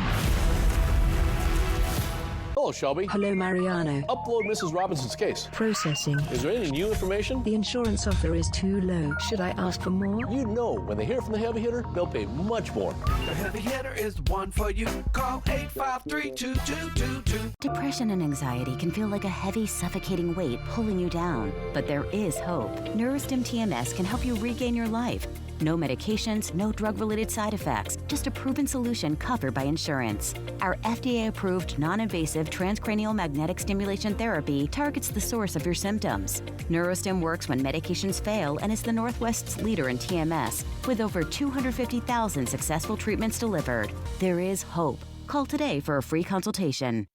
Hello, Shelby. Hello, Mariano. Upload Mrs. Robinson's case. Processing. Is there any new information? The insurance offer is too low. Should I ask for more? You know, when they hear from the heavy hitter, they'll pay much more. The heavy hitter is the one for you. Call 853-2222. Depression and anxiety can feel like a heavy, suffocating weight pulling you down. But there is hope. Neurostim TMS can help you regain your life. No medications, no drug-related side effects, just a proven solution covered by insurance. Our FDA-approved, non-invasive transcranial magnetic stimulation therapy targets the source of your symptoms. Neurostim works when medications fail and is the Northwest's leader in TMS, with over 250,000 successful treatments delivered. There is hope. Call today for a free consultation.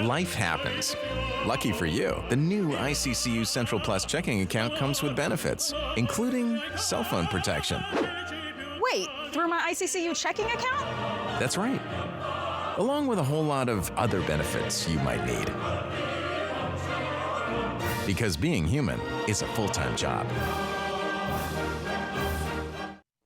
Life happens. Lucky for you, the new ICCU Central Plus checking account comes with benefits, including cell phone protection. Wait, through my ICCU checking account? That's right. along with a whole lot of other benefits you might need. Because being human is a full-time job.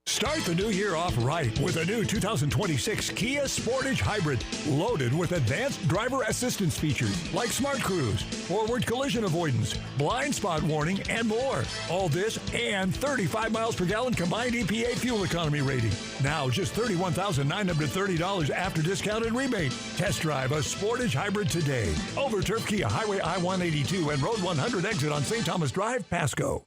Start the new year off right with a new 2026 Kia Sportage Hybrid, loaded with advanced driver assistance features like Smart Cruise, forward collision avoidance, blind spot warning, and more. All this and 35 miles per gallon combined EPA fuel economy rating. Now just $31,930 after discount and rebate. Test drive a Sportage Hybrid today. Overturf Kia, Highway I-182 and Road 100 exit on St. Thomas Drive, Pasco.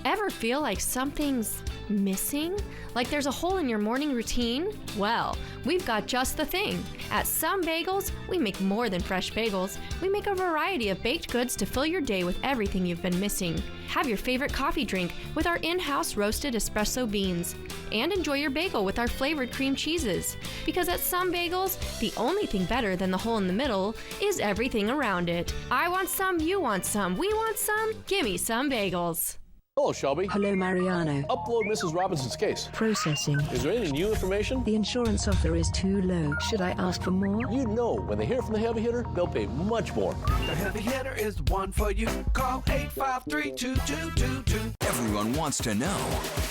Ever feel like something's missing? Like there's a hole in your morning routine? Well, we've got just the thing. At Some Bagels, we make more than fresh bagels. We make a variety of baked goods to fill your day with everything you've been missing. Have your favorite coffee drink with our in-house roasted espresso beans. And enjoy your bagel with our flavored cream cheeses. Because at Some Bagels, the only thing better than the hole in the middle is everything around it. I want some, you want some, we want some. Gimme Some Bagels. Hello, Shelby. Hello, Mariano. Upload Mrs. Robinson's case. Processing. Is there any new information? The insurance offer is too low. Should I ask for more? You know, when they hear from the heavy hitter, they'll pay much more. The heavy hitter is the one for you. Call 853-2222. Everyone wants to know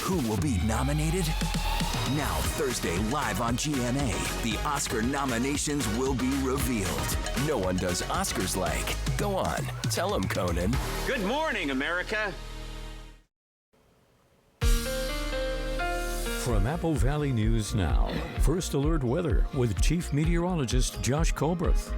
who will be nominated. Now, Thursday, live on GMA, the Oscar nominations will be revealed. No one does Oscars like. Go on, tell him, Conan. Good morning, America. From Apple Valley News Now, First Alert Weather with Chief Meteorologist Josh Colbreth.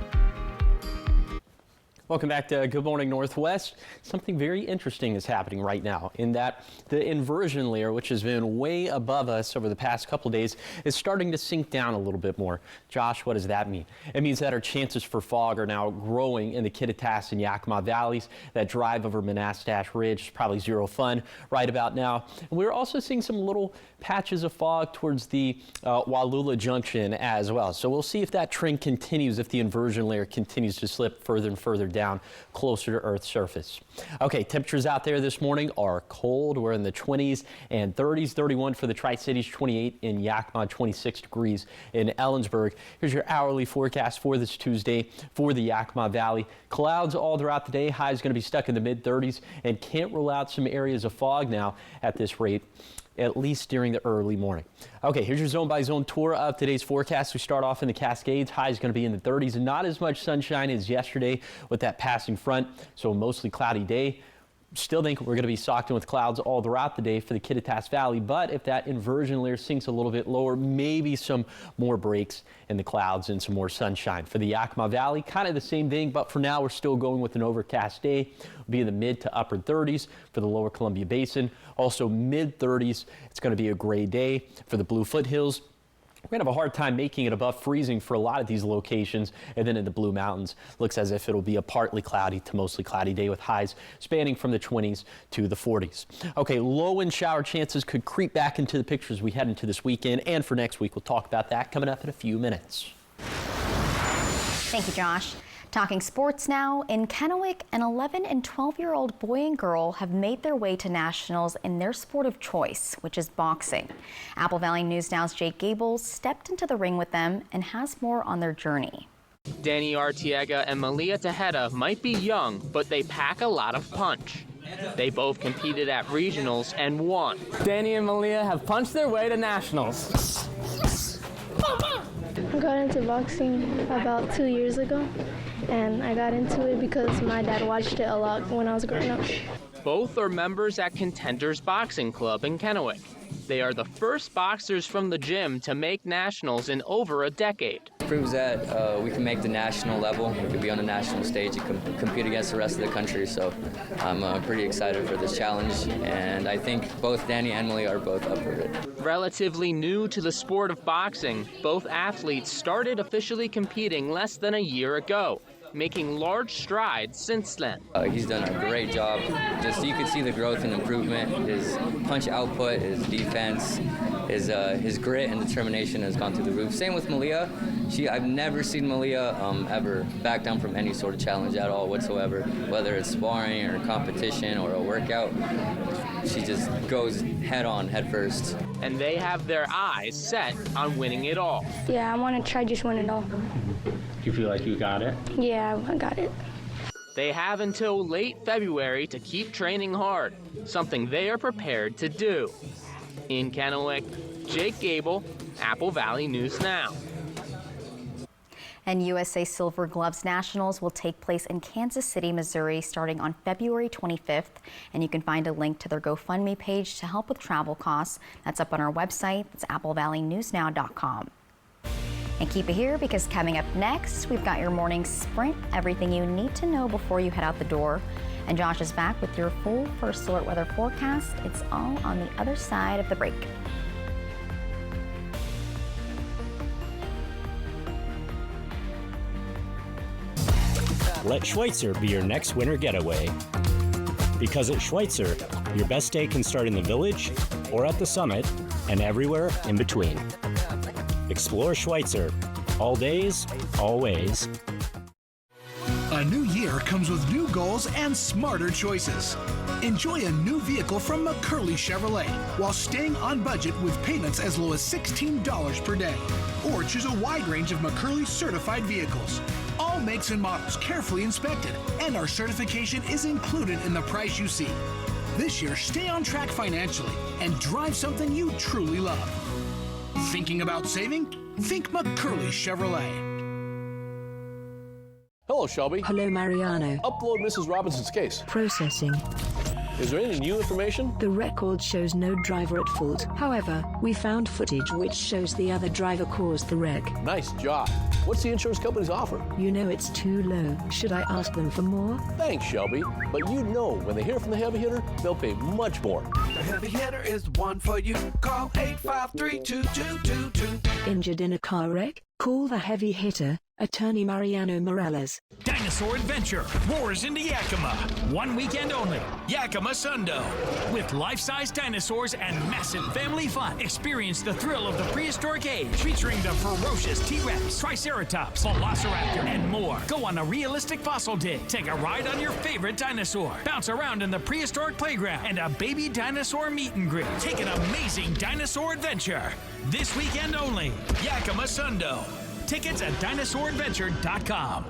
Welcome back to Good Morning Northwest. Something very interesting is happening right now in that the inversion layer, which has been way above us over the past couple of days, is starting to sink down a little bit more. Josh, what does that mean? It means that our chances for fog are now growing in the Kittitas and Yakima valleys. That drive over Monastash Ridge is probably zero fun right about now. And we're also seeing some little patches of fog towards the Wallula Junction as well. So we'll see if that trend continues, if the inversion layer continues to slip further and further down closer to Earth's surface. Okay, temperatures out there this morning are cold. We're in the 20s and 30s, 31 for the Tri-Cities, 28 in Yakima, 26 degrees in Ellensburg. Here's your hourly forecast for this Tuesday for the Yakima Valley. Clouds all throughout the day. High is going to be stuck in the mid-30s and can't rule out some areas of fog now at this rate, at least during the early morning. Okay, here's your zone-by-zone tour of today's forecast. We start off in the Cascades. High is going to be in the 30s. Not as much sunshine as yesterday with that passing front, so a mostly cloudy day. Still think we're going to be socked in with clouds all throughout the day for the Kittitas Valley, but if that inversion layer sinks a little bit lower, maybe some more breaks in the clouds and some more sunshine. For the Yakima Valley, kind of the same thing, but for now we're still going with an overcast day. We'll be in the mid to upper 30s for the lower Columbia Basin. Also mid 30s, it's going to be a gray day for the Blue Foothills. We're going to have a hard time making it above freezing for a lot of these locations. And then in the Blue Mountains, looks as if it'll be a partly cloudy to mostly cloudy day with highs spanning from the 20s to the 40s. Okay, low wind shower chances could creep back into the picture as we head into this weekend. And for next week, we'll talk about that coming up in a few minutes. Thank you, Josh. Talking sports now, in Kennewick, an 11 and 12-year-old boy and girl have made their way to nationals in their sport of choice, which is boxing. Apple Valley News Now's Jake Gables stepped into the ring with them and has more on their journey. Danny Artiega and Malia Tejeda might be young, but they pack a lot of punch. They both competed at regionals and won. Danny and Malia have punched their way to nationals. I got into boxing about 2 years ago, and I got into it because my dad watched it a lot when I was growing up. Both are members at Contenders Boxing Club in Kennewick. They are the first boxers from the gym to make nationals in over a decade. It proves that we can make the national level. We can be on the national stage and compete against the rest of the country. So I'm pretty excited for this challenge, and I think both Danny and Emily are both up for it. Relatively new to the sport of boxing, both athletes started officially competing less than a year ago, making large strides since then. He's done a great job. Just you can see the growth and improvement, his punch output, his defense, his grit and determination has gone through the roof. Same with Malia. I've never seen Malia ever back down from any sort of challenge at all whatsoever, whether it's sparring or competition or a workout. She just goes head on, head first. And they have their eyes set on winning it all. Yeah, I want to try just win it all. Do you feel like you got it? Yeah, I got it. They have until late February to keep training hard, something they are prepared to do. In Kennewick, Jake Gable, Apple Valley News Now. And USA Silver Gloves Nationals will take place in Kansas City, Missouri, starting on February 25th. And you can find a link to their GoFundMe page to help with travel costs. That's up on our website. It's applevalleynewsnow.com. And keep it here, because coming up next, we've got your morning sprint, everything you need to know before you head out the door. And Josh is back with your full First Alert weather forecast. It's all on the other side of the break. Let Schweitzer be your next winter getaway. Because at Schweitzer, your best day can start in the village or at the summit and everywhere in between. Explore Schweitzer. All days, always. A new year comes with new goals and smarter choices. Enjoy a new vehicle from McCurley Chevrolet while staying on budget with payments as low as $16 per day. Or choose a wide range of McCurley certified vehicles. All makes and models carefully inspected, and our certification is included in the price you see. This year, stay on track financially and drive something you truly love. Thinking about saving? Think McCurley Chevrolet. Hello, Shelby. Hello, Mariano. Upload Mrs. Robinson's case. Processing. Is there any new information? The record shows no driver at fault. However, we found footage which shows the other driver caused the wreck. Nice job. What's the insurance company's offer? You know it's too low. Should I ask them for more? Thanks, Shelby. But you know when they hear from the heavy hitter, they'll pay much more. The heavy hitter is the one for you. Call 853-2222. Injured in a car wreck? Call the heavy hitter, Attorney Mariano Morales. Dinosaur Adventure roars into Yakima. One weekend only. Yakima Sundo. With life-size dinosaurs and massive family fun. Experience the thrill of the prehistoric age, featuring the ferocious T-Rex, Triceratops, Velociraptor, and more. Go on a realistic fossil dig. Take a ride on your favorite dinosaur. Bounce around in the prehistoric playground and a baby dinosaur meet and greet. Take an amazing dinosaur adventure. This weekend only. Yakima Sundo. Tickets at DinosaurAdventure.com.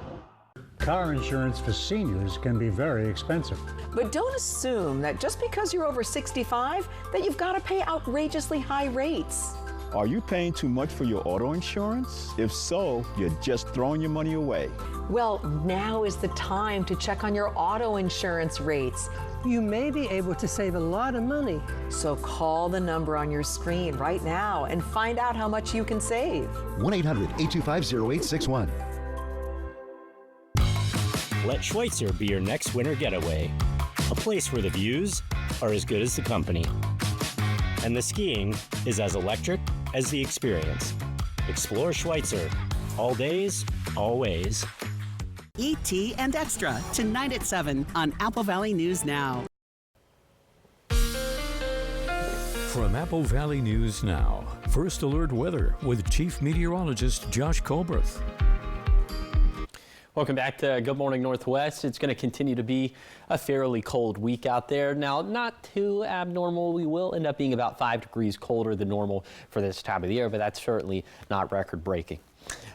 Car insurance for seniors can be very expensive. But don't assume that just because you're over 65 that you've got to pay outrageously high rates. Are you paying too much for your auto insurance? If so, you're just throwing your money away. Well, now is the time to check on your auto insurance rates. You may be able to save a lot of money. So call the number on your screen right now and find out how much you can save. 1-800-825-0861. Let Schweitzer be your next winter getaway. A place where the views are as good as the company. And the skiing is as electric as the experience. Explore Schweitzer. All days, always. E.T. and Extra, tonight at 7 on Apple Valley News Now. From Apple Valley News Now, First Alert Weather with Chief Meteorologist Josh Colbreth. Welcome back to Good Morning Northwest. It's going to continue to be a fairly cold week out there. Now, not too abnormal. We will end up being about 5 degrees colder than normal for this time of the year, but that's certainly not record-breaking.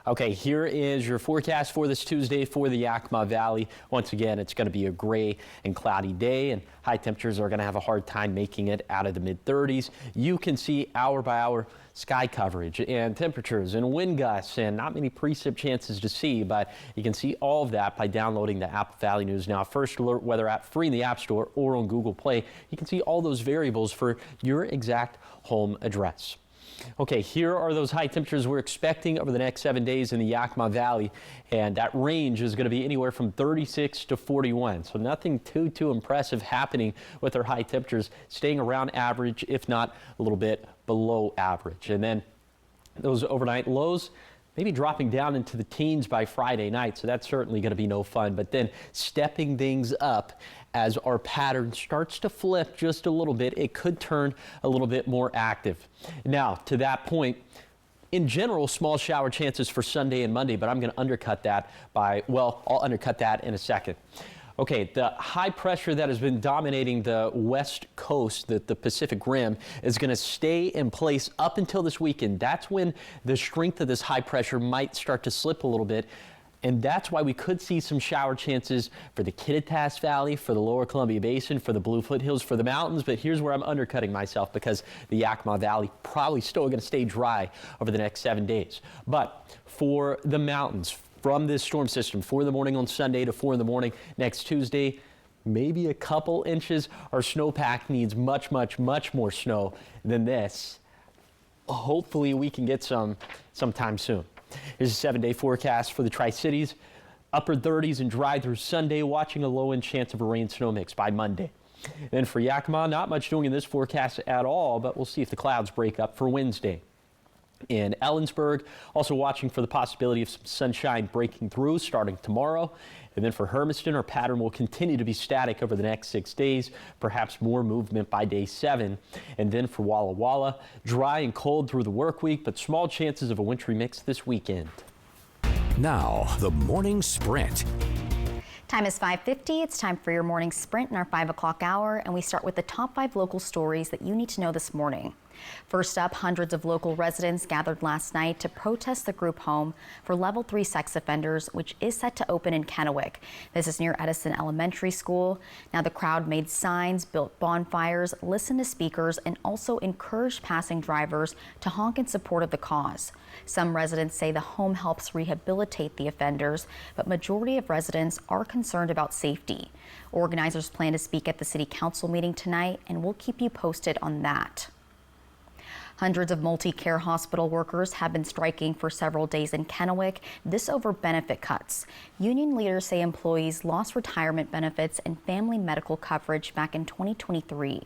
Okay, here is your forecast for this Tuesday for the Yakima Valley. Once again, it's going to be a gray and cloudy day, and high temperatures are going to have a hard time making it out of the mid-30s. You can see hour-by-hour sky coverage and temperatures and wind gusts, and not many precip chances to see, but you can see all of that by downloading the Apple Valley News Now First Alert Weather app free in the App Store or on Google Play. You can see all those variables for your exact home address. Okay, here are those high temperatures we're expecting over the next 7 days in the Yakima Valley, and that range is going to be anywhere from 36 to 41. So nothing too impressive happening with our high temperatures, staying around average, if not a little bit below average. And then those overnight lows maybe dropping down into the teens by Friday night, so that's certainly going to be no fun. But then stepping things up as our pattern starts to flip just a little bit, it could turn a little bit more active. Now, to that point, in general, small shower chances for Sunday and Monday, but I'm going to undercut that I'll undercut that in a second. Okay, the high pressure that has been dominating the west coast, the Pacific Rim, is going to stay in place up until this weekend. That's when the strength of this high pressure might start to slip a little bit. And that's why we could see some shower chances for the Kittitas Valley, for the lower Columbia Basin, for the Blue Foothills, for the mountains. But here's where I'm undercutting myself, because the Yakima Valley probably still going to stay dry over the next 7 days. But for the mountains, from this storm system, 4 in the morning on Sunday to 4 in the morning next Tuesday, maybe a couple inches. Our snowpack needs much, much, much more snow than this. Hopefully we can get some sometime soon. Here's a 7-day forecast for the Tri-Cities. Upper 30s and dry through Sunday, watching a low-end chance of a rain-snow mix by Monday. Then for Yakima, not much doing in this forecast at all, but we'll see if the clouds break up for Wednesday. In Ellensburg, also watching for the possibility of some sunshine breaking through starting tomorrow. And then for Hermiston, our pattern will continue to be static over the next 6 days, perhaps more movement by day 7. And then for Walla Walla, dry and cold through the work week, but small chances of a wintry mix this weekend. Now, the morning sprint. Time is 5:50. It's time for your morning sprint in our 5 o'clock hour, and we start with the top 5 local stories that you need to know this morning. First up, hundreds of local residents gathered last night to protest the group home for level 3 sex offenders, which is set to open in Kennewick. This is near Edison Elementary School. Now, the crowd made signs, built bonfires, listened to speakers, and also encouraged passing drivers to honk in support of the cause. Some residents say the home helps rehabilitate the offenders, but majority of residents are concerned about safety. Organizers plan to speak at the city council meeting tonight, and we'll keep you posted on that. Hundreds of multi-care hospital workers have been striking for several days in Kennewick, this over benefit cuts. Union leaders say employees lost retirement benefits and family medical coverage back in 2023.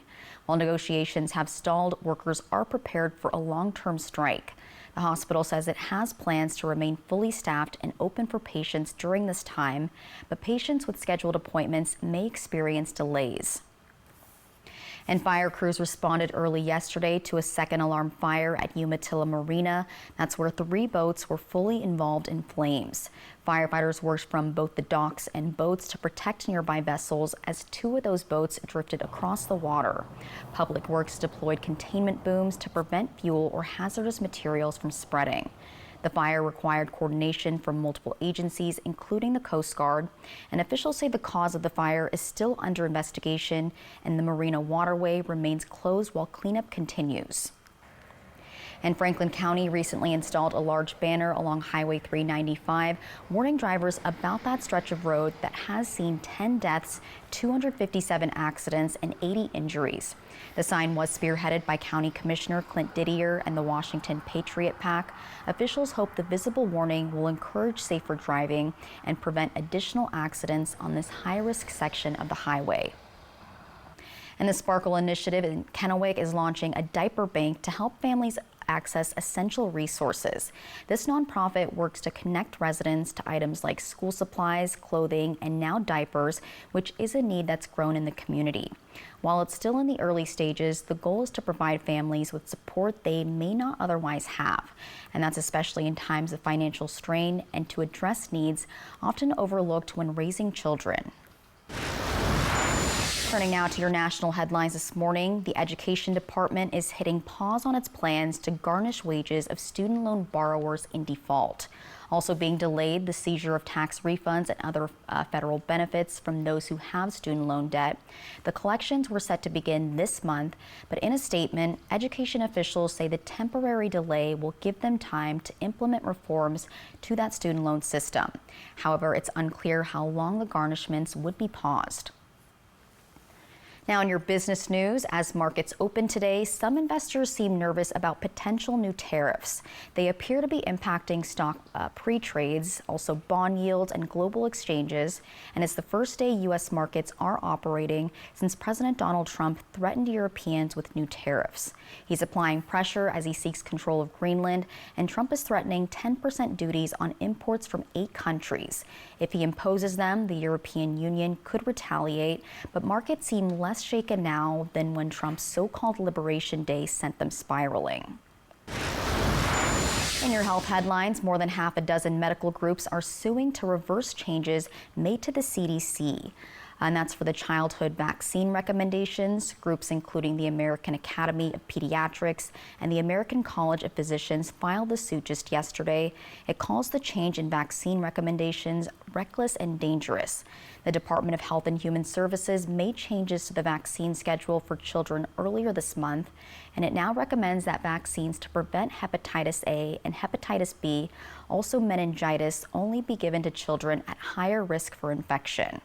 While negotiations have stalled, workers are prepared for a long-term strike. The hospital says it has plans to remain fully staffed and open for patients during this time, but patients with scheduled appointments may experience delays. And fire crews responded early yesterday to a second alarm fire at Umatilla Marina. That's where 3 boats were fully involved in flames. Firefighters worked from both the docks and boats to protect nearby vessels as 2 of those boats drifted across the water. Public Works deployed containment booms to prevent fuel or hazardous materials from spreading. The fire required coordination from multiple agencies, including the Coast Guard, and officials say the cause of the fire is still under investigation and the Marina waterway remains closed while cleanup continues. And Franklin County recently installed a large banner along Highway 395 warning drivers about that stretch of road that has seen 10 deaths, 257 accidents, and 80 injuries. The sign was spearheaded by County Commissioner Clint Didier and the Washington Patriot PAC. Officials hope the visible warning will encourage safer driving and prevent additional accidents on this high-risk section of the highway. And the Sparkle Initiative in Kennewick is launching a diaper bank to help families access essential resources. This nonprofit works to connect residents to items like school supplies, clothing, and now diapers, which is a need that's grown in the community. While it's still in the early stages, the goal is to provide families with support they may not otherwise have, and that's especially in times of financial strain and to address needs often overlooked when raising children. Turning now to your national headlines this morning, the Education Department is hitting pause on its plans to garnish wages of student loan borrowers in default. Also being delayed, the seizure of tax refunds and other federal benefits from those who have student loan debt. The collections were set to begin this month, but in a statement, education officials say the temporary delay will give them time to implement reforms to that student loan system. However, it's unclear how long the garnishments would be paused. Now, in your business news, as markets open today, some investors seem nervous about potential new tariffs. They appear to be impacting stock pre-trades, also bond yields and global exchanges. And it's the first day U.S. markets are operating since President Donald Trump threatened Europeans with new tariffs. He's applying pressure as he seeks control of Greenland, and Trump is threatening 10% duties on imports from 8 countries. If he imposes them, the European Union could retaliate, but markets seem less shaken now than when Trump's so-called Liberation Day sent them spiraling. In your health headlines, more than half a dozen medical groups are suing to reverse changes made to the CDC. And that's for the childhood vaccine recommendations. Groups including the American Academy of Pediatrics and the American College of Physicians filed the suit just yesterday. It calls the change in vaccine recommendations reckless and dangerous. The Department of Health and Human Services made changes to the vaccine schedule for children earlier this month, and it now recommends that vaccines to prevent hepatitis A and hepatitis B, also meningitis, only be given to children at higher risk for infection.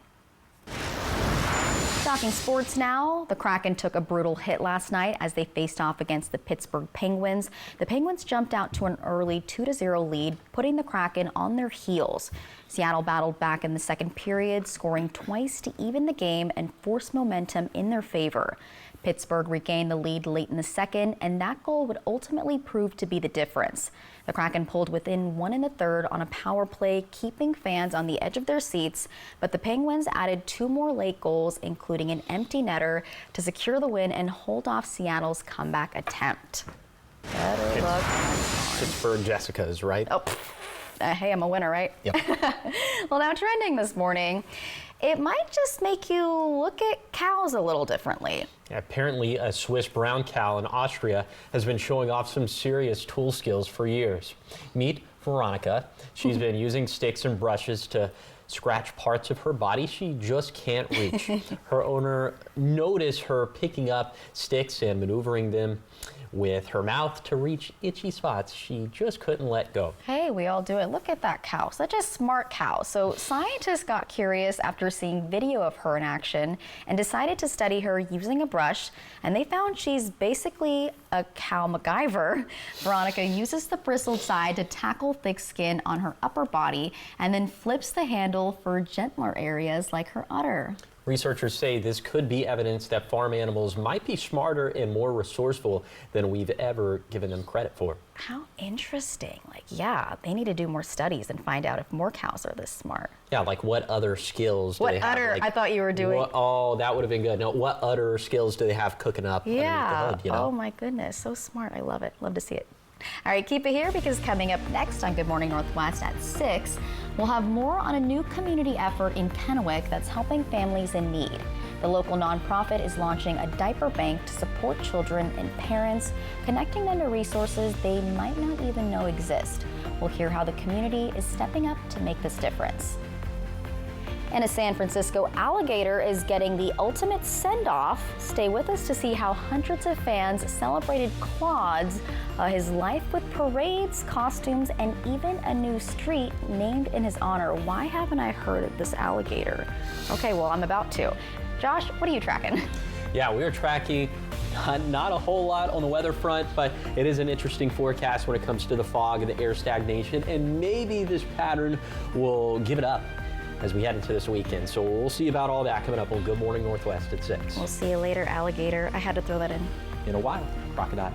Talking sports now, the Kraken took a brutal hit last night as they faced off against the Pittsburgh Penguins. The Penguins jumped out to an early 2-0 lead, putting the Kraken on their heels. Seattle battled back in the second period, scoring twice to even the game and force momentum in their favor. Pittsburgh regained the lead late in the second, and that goal would ultimately prove to be the difference. The Kraken pulled within 1 1/3 on a power play, keeping fans on the edge of their seats, but the Penguins added 2 more late goals, including an empty netter, to secure the win and hold off Seattle's comeback attempt. Better luck. Pittsburgh Jessicas, right? Oh, hey, I'm a winner, right? Yep. Well, now trending this morning, it might just make you look at cows a little differently. Apparently, a Swiss brown cow in Austria has been showing off some serious tool skills for years. Meet Veronica. She's been using sticks and brushes to scratch parts of her body she just can't reach. Her owner noticed her picking up sticks and maneuvering them with her mouth to reach itchy spots she just couldn't let go. Hey, we all do it. Look at that cow. Such a smart cow. So scientists got curious after seeing video of her in action and decided to study her using a brush, and they found she's basically a cow MacGyver. Veronica uses the bristled side to tackle thick skin on her upper body and then flips the handle for gentler areas like her udder. Researchers say this could be evidence that farm animals might be smarter and more resourceful than we've ever given them credit for. How interesting. Like, yeah, they need to do more studies and find out if more cows are this smart. Yeah, like what other skills do they have? What udder? Like, I thought you were doing. Oh, that would have been good. No, what udder skills do they have cooking up underneath the hood, you know? Oh my goodness, so smart. I love it. Love to see it. All right, keep it here because coming up next on Good Morning Northwest at 6, we'll have more on a new community effort in Kennewick that's helping families in need. The local nonprofit is launching a diaper bank to support children and parents, connecting them to resources they might not even know exist. We'll hear how the community is stepping up to make this difference. And a San Francisco alligator is getting the ultimate send-off. Stay with us to see how hundreds of fans celebrated Claude's, his life with parades, costumes, and even a new street named in his honor. Why haven't I heard of this alligator? Okay, well, I'm about to. Josh, what are you tracking? Yeah, we are tracking not a whole lot on the weather front, but it is an interesting forecast when it comes to the fog and the air stagnation, and maybe this pattern will give it up as we head into this weekend. So we'll see about all that coming up on Good Morning Northwest at 6. We'll see you later, alligator. I had to throw that in. In a while, crocodile.